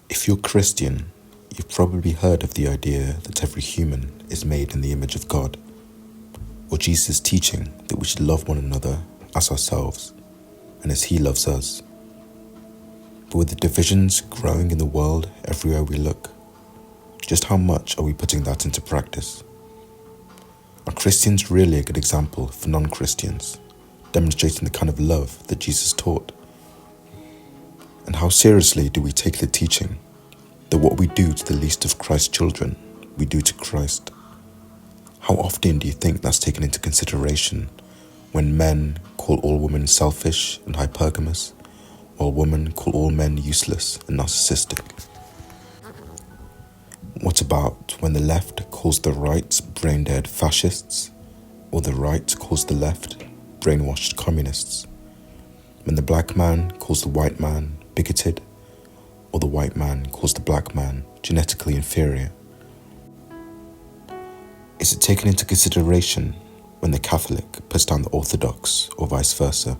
If you're Christian, you've probably heard of the idea that every human is made in the image of God, or Jesus' teaching that we should love one another as ourselves and as He loves us. But with the divisions growing in the world everywhere we look, just how much are we putting that into practice? Are Christians really a good example for non-Christians, demonstrating the kind of love that Jesus taught? And how seriously do we take the teaching that what we do to the least of Christ's children, we do to Christ? How often do you think that's taken into consideration when men call all women selfish and hypergamous, while women call all men useless and narcissistic? What about when the left calls the right brain-dead fascists, or the right calls the left brainwashed communists? When the black man calls the white man bigoted, or the white man calls the black man genetically inferior? Is it taken into consideration when the Catholic puts down the Orthodox, or vice versa,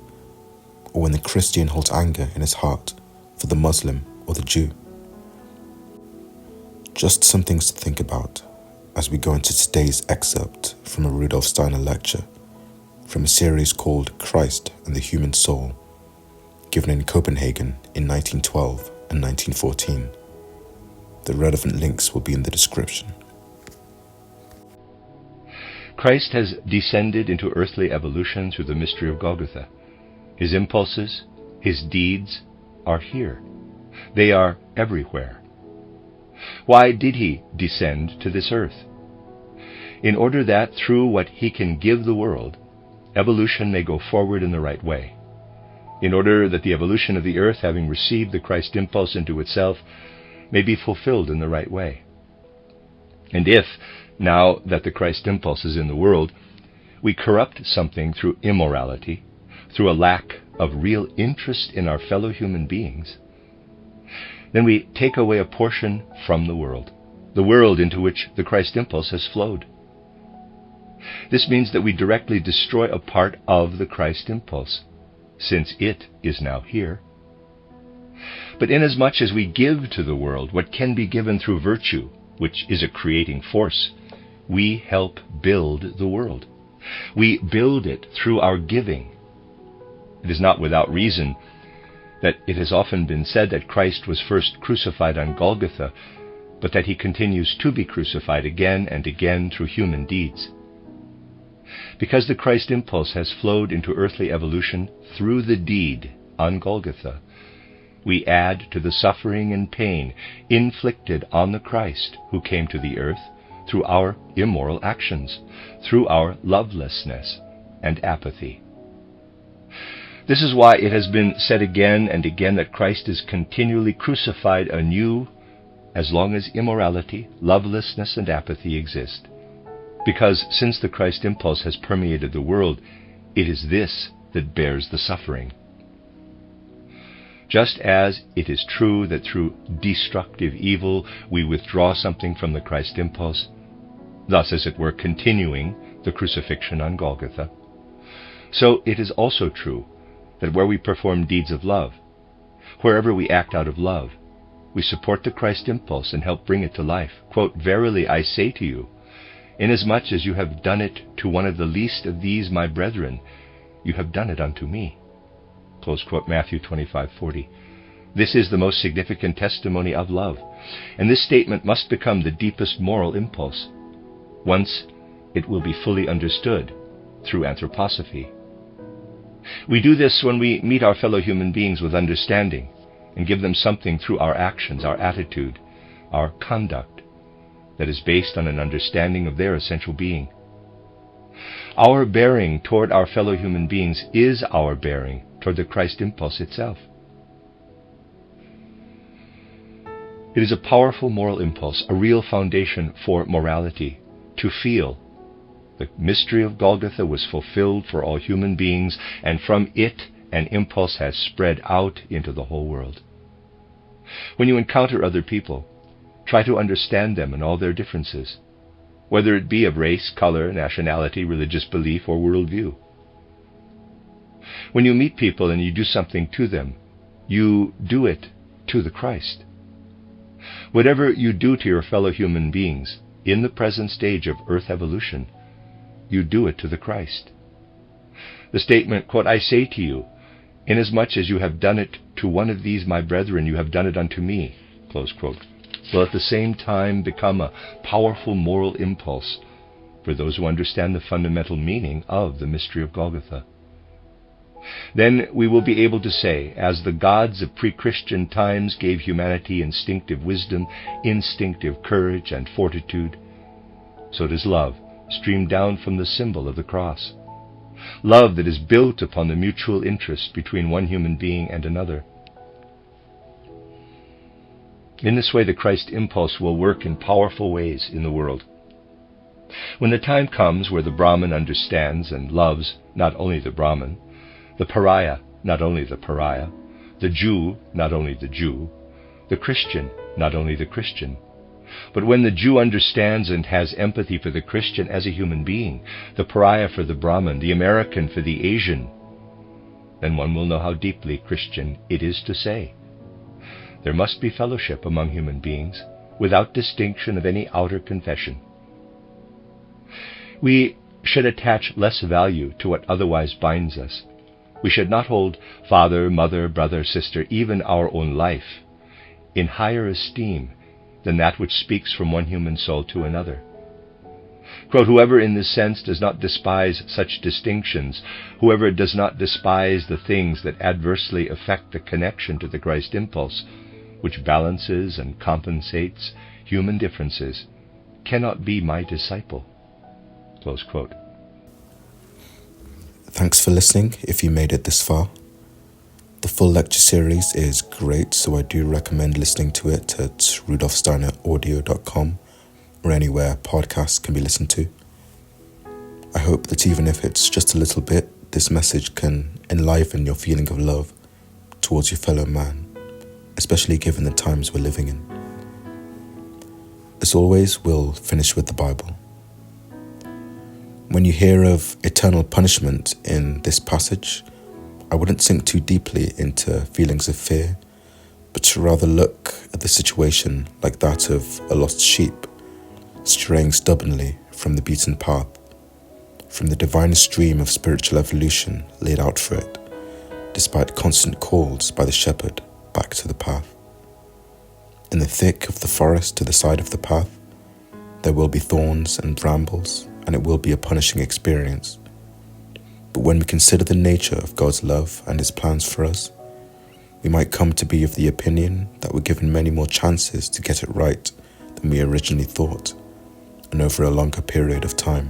or when the Christian holds anger in his heart for the Muslim or the Jew? Just some things to think about as we go into today's excerpt from a Rudolf Steiner lecture from a series called Christ and the Human Soul, given in Copenhagen in 1912 and 1914. The relevant links will be in the description. Christ has descended into earthly evolution through the mystery of Golgotha. His impulses, His deeds are here. They are everywhere. Why did He descend to this earth? In order that through what He can give the world, evolution may go forward in the right way. In order that the evolution of the earth, having received the Christ impulse into itself, may be fulfilled in the right way. And if, now that the Christ impulse is in the world, we corrupt something through immorality, through a lack of real interest in our fellow human beings, then we take away a portion from the world into which the Christ impulse has flowed. This means that we directly destroy a part of the Christ impulse, since it is now here. But inasmuch as we give to the world what can be given through virtue, which is a creating force, we help build the world. We build it through our giving. It is not without reason that it has often been said that Christ was first crucified on Golgotha, but that He continues to be crucified again and again through human deeds. Because the Christ impulse has flowed into earthly evolution through the deed on Golgotha, we add to the suffering and pain inflicted on the Christ who came to the earth through our immoral actions, through our lovelessness and apathy. This is why it has been said again and again that Christ is continually crucified anew as long as immorality, lovelessness, and apathy exist. Because since the Christ impulse has permeated the world, it is this that bears the suffering. Just as it is true that through destructive evil we withdraw something from the Christ impulse, thus as it were continuing the crucifixion on Golgotha, so it is also true that where we perform deeds of love, wherever we act out of love, we support the Christ impulse and help bring it to life. Quote, "Verily I say to you, inasmuch as you have done it to one of the least of these my brethren, you have done it unto me." Close quote, Matthew 25:40. This is the most significant testimony of love, and this statement must become the deepest moral impulse. Once it will be fully understood through anthroposophy. We do this when we meet our fellow human beings with understanding and give them something through our actions, our attitude, our conduct that is based on an understanding of their essential being. Our bearing toward our fellow human beings is our bearing toward the Christ impulse itself. It is a powerful moral impulse, a real foundation for morality, to feel the mystery of Golgotha was fulfilled for all human beings, and from it an impulse has spread out into the whole world. When you encounter other people, try to understand them and all their differences, whether it be of race, color, nationality, religious belief, or worldview. When you meet people and you do something to them, you do it to the Christ. Whatever you do to your fellow human beings in the present stage of earth evolution, you do it to the Christ. The statement, quote, "I say to you, inasmuch as you have done it to one of these my brethren, you have done it unto me," close quote, will at the same time become a powerful moral impulse for those who understand the fundamental meaning of the mystery of Golgotha. Then we will be able to say, as the gods of pre-Christian times gave humanity instinctive wisdom, instinctive courage and fortitude, so does love stream down from the symbol of the cross. Love that is built upon the mutual interest between one human being and another. In this way, the Christ impulse will work in powerful ways in the world. When the time comes where the Brahmin understands and loves not only the Brahmin, the pariah, not only the pariah, the Jew, not only the Jew, the Christian, not only the Christian, but when the Jew understands and has empathy for the Christian as a human being, the pariah for the Brahmin, the American for the Asian, then one will know how deeply Christian it is to say, there must be fellowship among human beings without distinction of any outer confession. We should attach less value to what otherwise binds us. We should not hold father, mother, brother, sister, even our own life, in higher esteem than that which speaks from one human soul to another. Quote, "Whoever in this sense does not despise such distinctions, whoever does not despise the things that adversely affect the connection to the Christ impulse, which balances and compensates human differences, cannot be my disciple." Close quote. Thanks for listening if you made it this far. The full lecture series is great, so I do recommend listening to it at rudolfsteineraudio.com or anywhere podcasts can be listened to. I hope that even if it's just a little bit, this message can enliven your feeling of love towards your fellow man, especially given the times we're living in. As always, we'll finish with the Bible. When you hear of eternal punishment in this passage, I wouldn't sink too deeply into feelings of fear, but to rather look at the situation like that of a lost sheep, straying stubbornly from the beaten path, from the divine stream of spiritual evolution laid out for it, despite constant calls by the shepherd back to the path. In the thick of the forest to the side of the path, there will be thorns and brambles, and it will be a punishing experience. But when we consider the nature of God's love and His plans for us, we might come to be of the opinion that we're given many more chances to get it right than we originally thought, and over a longer period of time.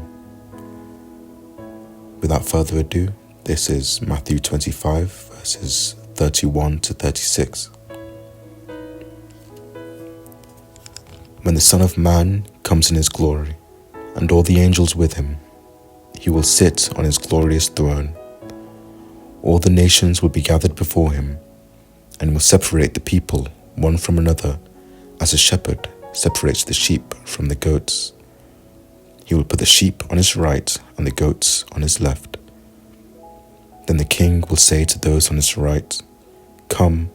Without further ado, this is Matthew 25, verses 31 to 36. When the Son of Man comes in His glory, and all the angels with Him, He will sit on His glorious throne. All the nations will be gathered before Him, and He will separate the people one from another, as a shepherd separates the sheep from the goats. He will put the sheep on His right and the goats on His left. Then the King will say to those on His right, "Come,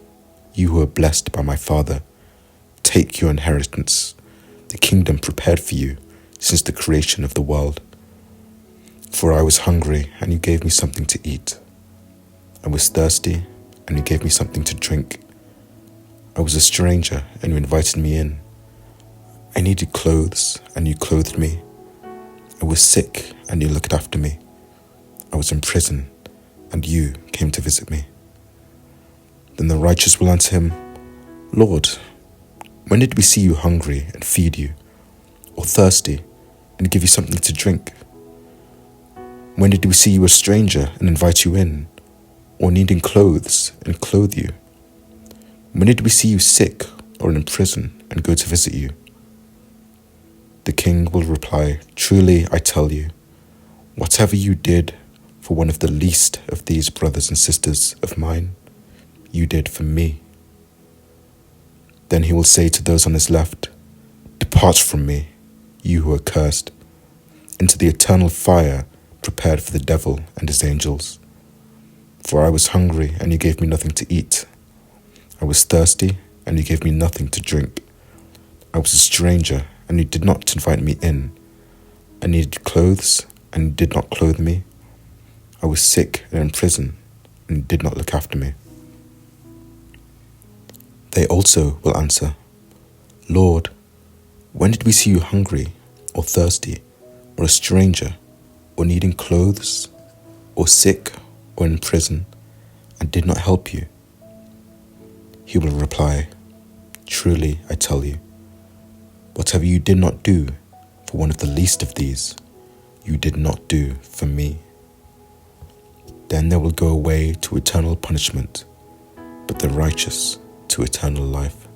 you who are blessed by my Father, take your inheritance, the kingdom prepared for you since the creation of the world. For I was hungry, and you gave me something to eat. I was thirsty, and you gave me something to drink. I was a stranger, and you invited me in. I needed clothes, and you clothed me. I was sick, and you looked after me. I was in prison, and you came to visit me." Then the righteous will answer Him, "Lord, when did we see you hungry and feed you, or thirsty and give you something to drink? When did we see you a stranger and invite you in, or needing clothes and clothe you? When did we see you sick or in prison and go to visit you?" The King will reply, "Truly I tell you, whatever you did for one of the least of these brothers and sisters of mine, you did for me." Then He will say to those on His left, "Depart from me, you who are cursed, into the eternal fire prepared for the devil and his angels. For I was hungry, and you gave me nothing to eat. I was thirsty, and you gave me nothing to drink. I was a stranger, and you did not invite me in. I needed clothes, and you did not clothe me. I was sick and in prison, and you did not look after me. They also will answer, Lord, when did we see you hungry, or thirsty, or a stranger, or needing clothes, or sick, or in prison, and did not help you? He will reply, Truly I tell you, whatever you did not do for one of the least of these, you did not do for me. Then they will go away to eternal punishment, but the righteous to eternal life.